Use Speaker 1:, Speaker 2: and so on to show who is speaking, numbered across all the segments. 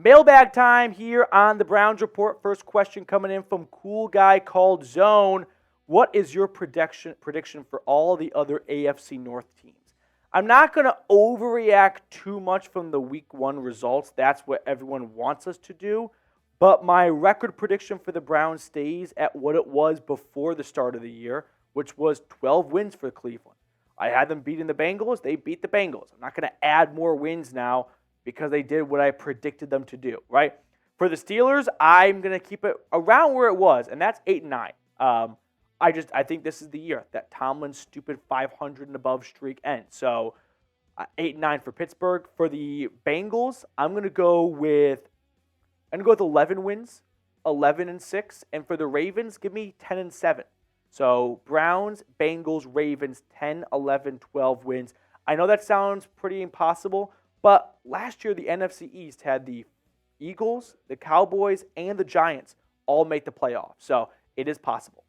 Speaker 1: Mailbag time here on the Browns Report. First question coming in from Cool Guy Called Zone. What is your prediction for all the other AFC North teams? I'm not going to overreact too much from the Week 1 results. That's what everyone wants us to do. But my record prediction for the Browns stays at what it was before the start of the year, which was 12 wins for Cleveland. I had them beating the Bengals. They beat the Bengals. I'm not going to add more wins now because they did what I predicted them to do, right? For the Steelers, I'm going to keep it around where it was, and that's 8-9. I think this is the year that Tomlin's stupid 500 and above streak ends. So 8-9 for Pittsburgh. For the Bengals, I'm going to go with 11 wins, 11-6, and for the Ravens, give me 10-7. So Browns, Bengals, Ravens, 10, 11, 12 wins. I know that sounds pretty impossible, but last year the NFC East had the Eagles, the Cowboys, and the Giants all make the playoffs. So it is possible.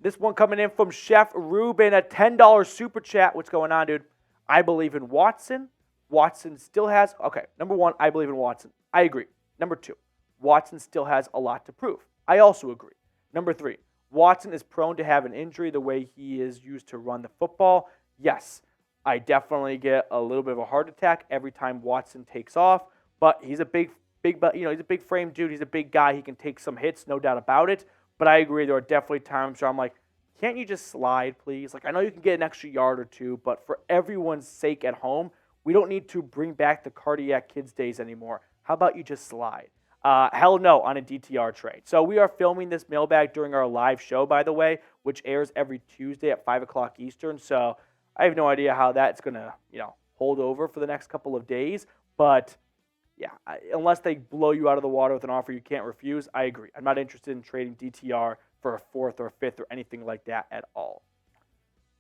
Speaker 1: This one coming in from Chef Ruben, a $10 super chat. What's going on, dude? I believe in Watson. Watson still has... Okay, number one, I believe in Watson. I agree. Number two, Watson still has a lot to prove. I also agree. Number three, Watson is prone to have an injury the way he is used to run the football. Yes, I definitely get a little bit of a heart attack every time Watson takes off, but he's a big, he's a big frame dude. He's a big guy. He can take some hits, no doubt about it. But I agree, there are definitely times where I'm like, can't you just slide, please? Like, I know you can get an extra yard or two, but for everyone's sake at home, we don't need to bring back the cardiac kids days anymore. How about you just slide? Hell no on a DTR trade. So we are filming this mailbag during our live show, by the way, which airs every Tuesday at 5 o'clock Eastern. So I have no idea how that's going to, hold over for the next couple of days. But, yeah, unless they blow you out of the water with an offer you can't refuse, I agree. I'm not interested in trading DTR for a fourth or a fifth or anything like that at all.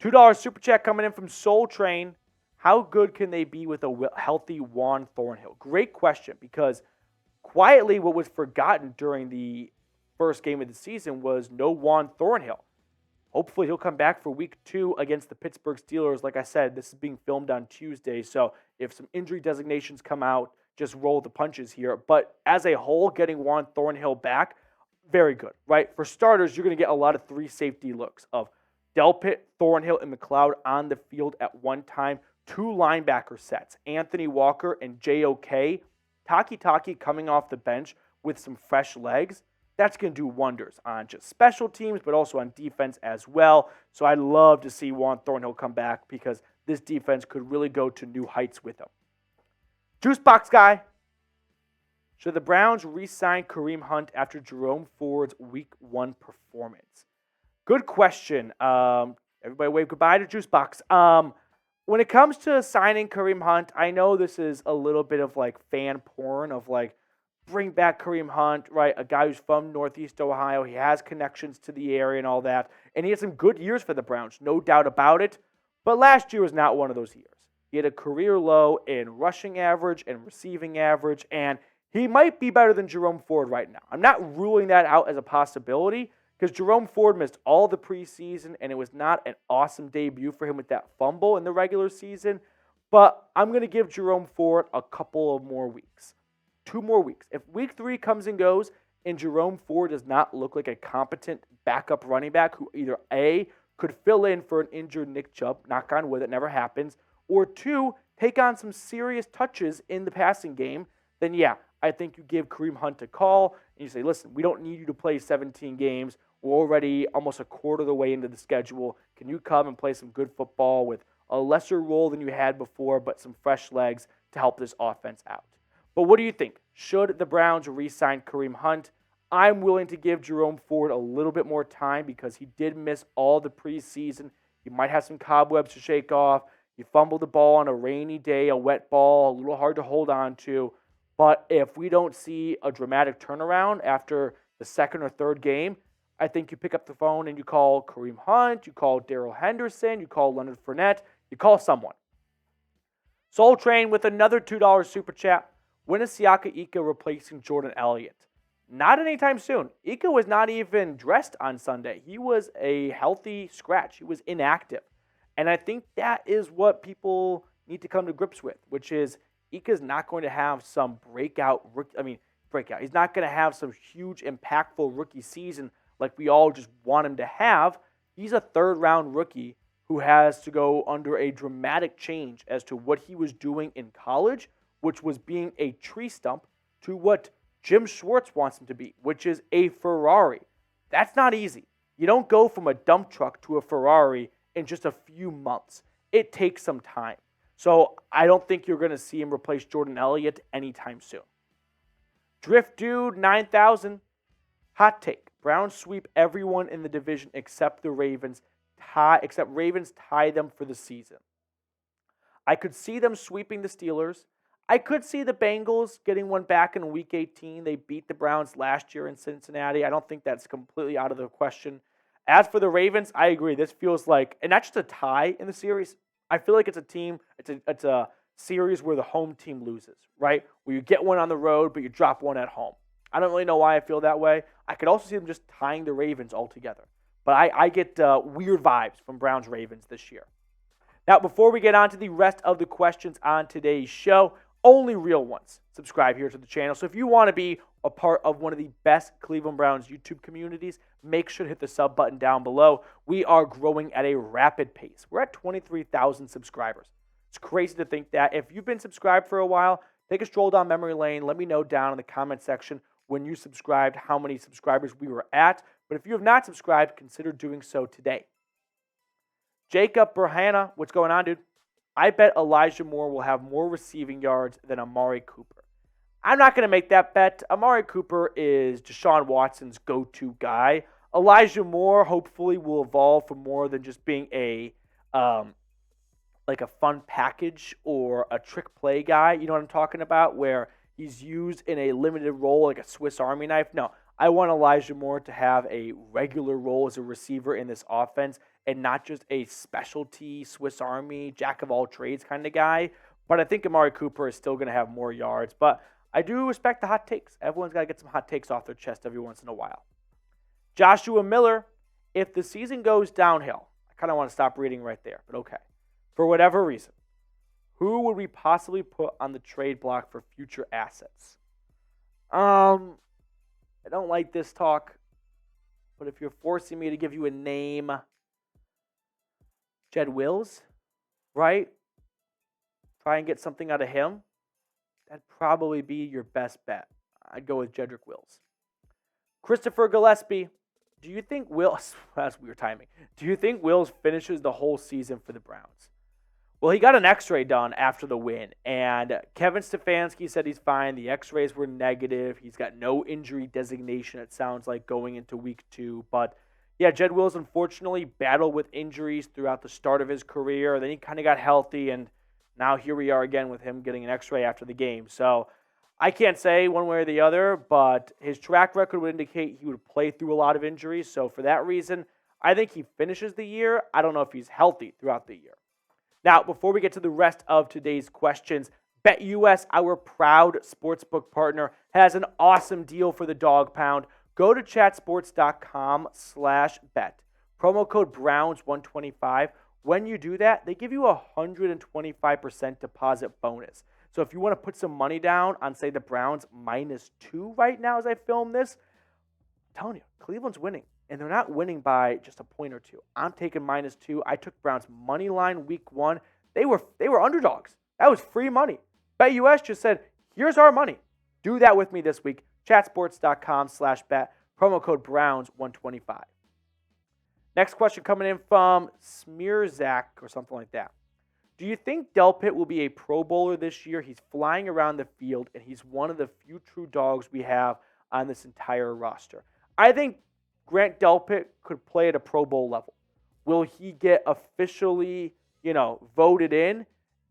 Speaker 1: $2 super chat coming in from Soul Train. How good can they be with a healthy Juan Thornhill? Great question, because quietly what was forgotten during the first game of the season was no Juan Thornhill. Hopefully he'll come back for week 2 against the Pittsburgh Steelers. Like I said, this is being filmed on Tuesday, so if some injury designations come out, just roll the punches here. But as a whole, getting Juan Thornhill back, very good, right? For starters, you're going to get a lot of 3 safety looks of Delpit, Thornhill, and McLeod on the field at one time. 2 linebacker sets, Anthony Walker and JOK. Taki coming off the bench with some fresh legs. That's going to do wonders on just special teams, but also on defense as well. So I'd love to see Juan Thornhill come back because this defense could really go to new heights with him. Juicebox guy. Should the Browns re-sign Kareem Hunt after Jerome Ford's Week 1 performance? Good question. Everybody wave goodbye to Juicebox. When it comes to signing Kareem Hunt, I know this is a little bit of like fan porn of like, bring back Kareem Hunt, right? A guy who's from Northeast Ohio. He has connections to the area and all that. And he had some good years for the Browns, no doubt about it. But last year was not one of those years. He had a career low in rushing average and receiving average, and he might be better than Jerome Ford right now. I'm not ruling that out as a possibility because Jerome Ford missed all the preseason, and it was not an awesome debut for him with that fumble in the regular season. But I'm going to give Jerome Ford a couple of more weeks. 2 more weeks. If week 3 comes and goes and Jerome Ford does not look like a competent backup running back who either A, could fill in for an injured Nick Chubb, knock on wood, it never happens, or 2, take on some serious touches in the passing game, then yeah, I think you give Kareem Hunt a call and you say, listen, we don't need you to play 17 games. We're already almost a quarter of the way into the schedule. Can you come and play some good football with a lesser role than you had before, but some fresh legs to help this offense out? But what do you think? Should the Browns re-sign Kareem Hunt? I'm willing to give Jerome Ford a little bit more time because he did miss all the preseason. He might have some cobwebs to shake off. He fumbled the ball on a rainy day, a wet ball, a little hard to hold on to. But if we don't see a dramatic turnaround after the second or third game, I think you pick up the phone and you call Kareem Hunt, you call Darrell Henderson, you call Leonard Fournette, you call someone. Soul Train with another $2 super chat. When is Siaki replacing Jordan Elliott? Not anytime soon. Ika was not even dressed on Sunday. He was a healthy scratch. He was inactive. And I think that is what people need to come to grips with, which is Ika's not going to have some breakout. He's not going to have some huge, impactful rookie season like we all just want him to have. He's a third-round rookie who has to go under a dramatic change as to what he was doing in college, which was being a tree stump, to what Jim Schwartz wants him to be, which is a Ferrari. That's not easy. You don't go from a dump truck to a Ferrari in just a few months. It takes some time. So I don't think you're going to see him replace Jordan Elliott anytime soon. Drift Dude 9000. Hot take. Browns sweep everyone in the division except the Ravens. Ravens tie them for the season. I could see them sweeping the Steelers. I could see the Bengals getting one back in Week 18. They beat the Browns last year in Cincinnati. I don't think that's completely out of the question. As for the Ravens, I agree. This feels like, and not just a tie in the series. I feel like it's a series where the home team loses, right? Where you get one on the road, but you drop one at home. I don't really know why I feel that way. I could also see them just tying the Ravens altogether. But I get weird vibes from Browns-Ravens this year. Now, before we get on to the rest of the questions on today's show, only real ones subscribe here to the channel. So if you want to be a part of one of the best Cleveland Browns YouTube communities, make sure to hit the sub button down below. We are growing at a rapid pace. We're at 23,000 subscribers. It's crazy to think that. If you've been subscribed for a while, take a stroll down memory lane. Let me know down in the comment section when you subscribed how many subscribers we were at. But if you have not subscribed, consider doing so today. Jacob Burhana, what's going on, dude? I bet Elijah Moore will have more receiving yards than Amari Cooper. I'm not going to make that bet. Amari Cooper is Deshaun Watson's go-to guy. Elijah Moore hopefully will evolve from more than just being a fun package or a trick play guy. You know what I'm talking about? Where he's used in a limited role like a Swiss Army knife. No, I want Elijah Moore to have a regular role as a receiver in this offense and not just a specialty Swiss Army, jack-of-all-trades kind of guy. But I think Amari Cooper is still going to have more yards. But I do respect the hot takes. Everyone's got to get some hot takes off their chest every once in a while. Joshua Miller, if the season goes downhill, I kind of want to stop reading right there, but okay. For whatever reason, who would we possibly put on the trade block for future assets? I don't like this talk, but if you're forcing me to give you a name, Jedrick Wills, right? Try and get something out of him. That'd probably be your best bet. I'd go with Jedrick Wills. Christopher Gillespie, do you think Wills, that's weird timing, do you think Wills finishes the whole season for the Browns? Well, he got an x-ray done after the win, and Kevin Stefanski said he's fine. The x-rays were negative. He's got no injury designation, it sounds like, going into week 2. But, yeah, Jedrick Wills unfortunately battled with injuries throughout the start of his career. Then he kind of got healthy, and now here we are again with him getting an x-ray after the game. So I can't say one way or the other, but his track record would indicate he would play through a lot of injuries. So for that reason, I think he finishes the year. I don't know if he's healthy throughout the year. Now, before we get to the rest of today's questions, BetUS, our proud sportsbook partner, has an awesome deal for the Dawg Pound. Go to chatsports.com/bet. Promo code Browns125. When you do that, they give you a 125% deposit bonus. So if you want to put some money down on, say, the Browns -2 right now as I film this, I'm telling you, Cleveland's winning. And they're not winning by just a point or two. I'm taking -2. I took Browns money line week 1. They were underdogs. That was free money. BetUS just said, here's our money. Do that with me this week. Chatsports.com/bet. Promo code Browns125. Next question coming in from Smearzak or something like that. Do you think Delpit will be a Pro Bowler this year? He's flying around the field, and he's one of the few true dogs we have on this entire roster. I think Grant Delpit could play at a Pro Bowl level. Will he get officially, voted in?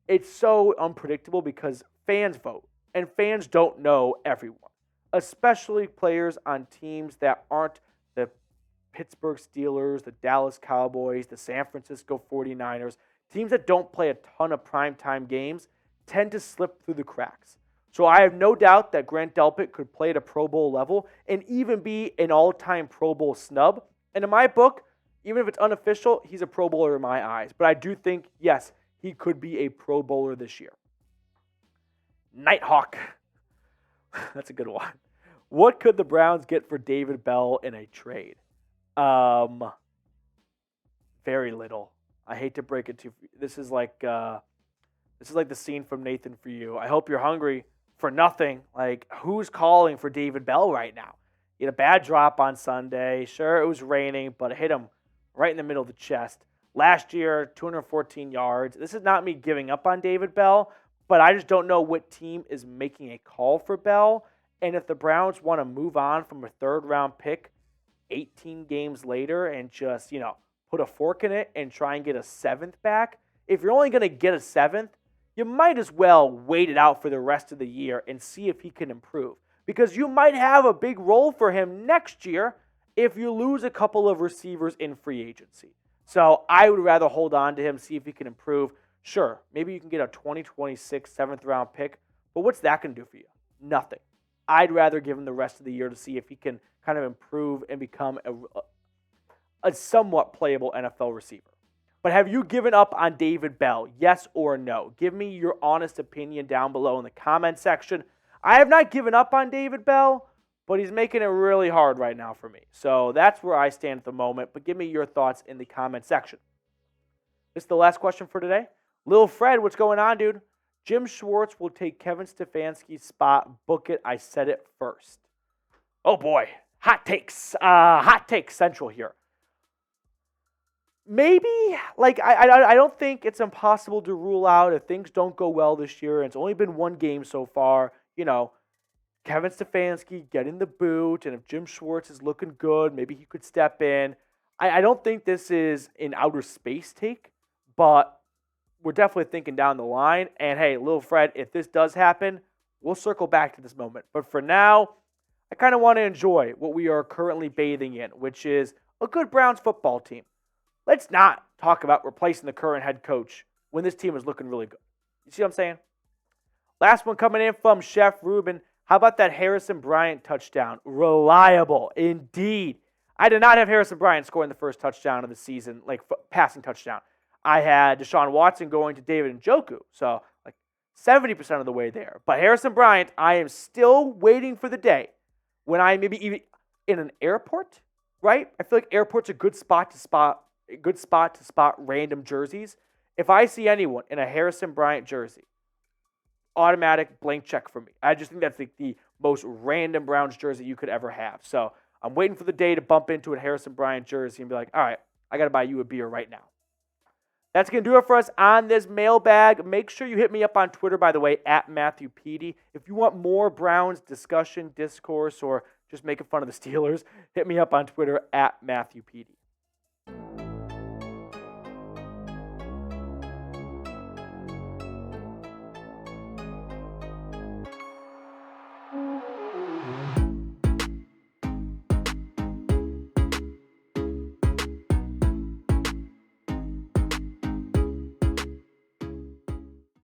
Speaker 1: It's so unpredictable because fans vote, and fans don't know everyone, especially players on teams that aren't the Pittsburgh Steelers, the Dallas Cowboys, the San Francisco 49ers. Teams that don't play a ton of primetime games tend to slip through the cracks. So I have no doubt that Grant Delpit could play at a Pro Bowl level and even be an all-time Pro Bowl snub. And in my book, even if it's unofficial, he's a Pro Bowler in my eyes. But I do think, yes, he could be a Pro Bowler this year. Nighthawk. That's a good one. What could the Browns get for David Bell in a trade? Very little. I hate to break it to you. This is like the scene from Nathan For You. I hope you're hungry for nothing. Like, who's calling for David Bell right now? He had a bad drop on Sunday. Sure, it was raining, but it hit him right in the middle of the chest. Last year, 214 yards. This is not me giving up on David Bell, but I just don't know what team is making a call for Bell. And if the Browns want to move on from a third-round pick 18 games later and just, put a fork in it and try and get a seventh back, if you're only going to get a seventh, you might as well wait it out for the rest of the year and see if he can improve. Because you might have a big role for him next year if you lose a couple of receivers in free agency. So I would rather hold on to him, see if he can improve. Sure, maybe you can get a 2026 seventh-round pick, but what's that going to do for you? Nothing. I'd rather give him the rest of the year to see if he can kind of improve and become a somewhat playable NFL receiver. But have you given up on David Bell? Yes or no? Give me your honest opinion down below in the comment section. I have not given up on David Bell, but he's making it really hard right now for me. So that's where I stand at the moment. But give me your thoughts in the comment section. This is the last question for today. Lil Fred, what's going on, dude? Jim Schwartz will take Kevin Stefanski's spot. Book it. I said it first. Oh, boy. Hot takes. Hot takes central here. Maybe, I don't think it's impossible to rule out if things don't go well this year, and it's only been one game so far, Kevin Stefanski getting the boot, and if Jim Schwartz is looking good, maybe he could step in. I don't think this is an outer space take, but we're definitely thinking down the line. And hey, Lil Fred, if this does happen, we'll circle back to this moment. But for now, I kind of want to enjoy what we are currently bathing in, which is a good Browns football team. Let's not talk about replacing the current head coach when this team is looking really good. You see what I'm saying? Last one coming in from Chef Ruben. How about that Harrison Bryant touchdown? Reliable, indeed. I did not have Harrison Bryant scoring the first touchdown of the season, passing touchdown. I had Deshaun Watson going to David Njoku, so 70% of the way there. But Harrison Bryant, I am still waiting for the day when I maybe even in an airport, right? I feel like airport's a good spot to spot random jerseys. If I see anyone in a Harrison Bryant jersey, automatic blank check for me. I just think that's the most random Browns jersey you could ever have. So I'm waiting for the day to bump into a Harrison Bryant jersey and be like, all right, I got to buy you a beer right now. That's going to do it for us on this mailbag. Make sure you hit me up on Twitter, by the way, at Matthew Petey. If you want more Browns discussion, discourse, or just making fun of the Steelers, hit me up on Twitter at Matthew Petey.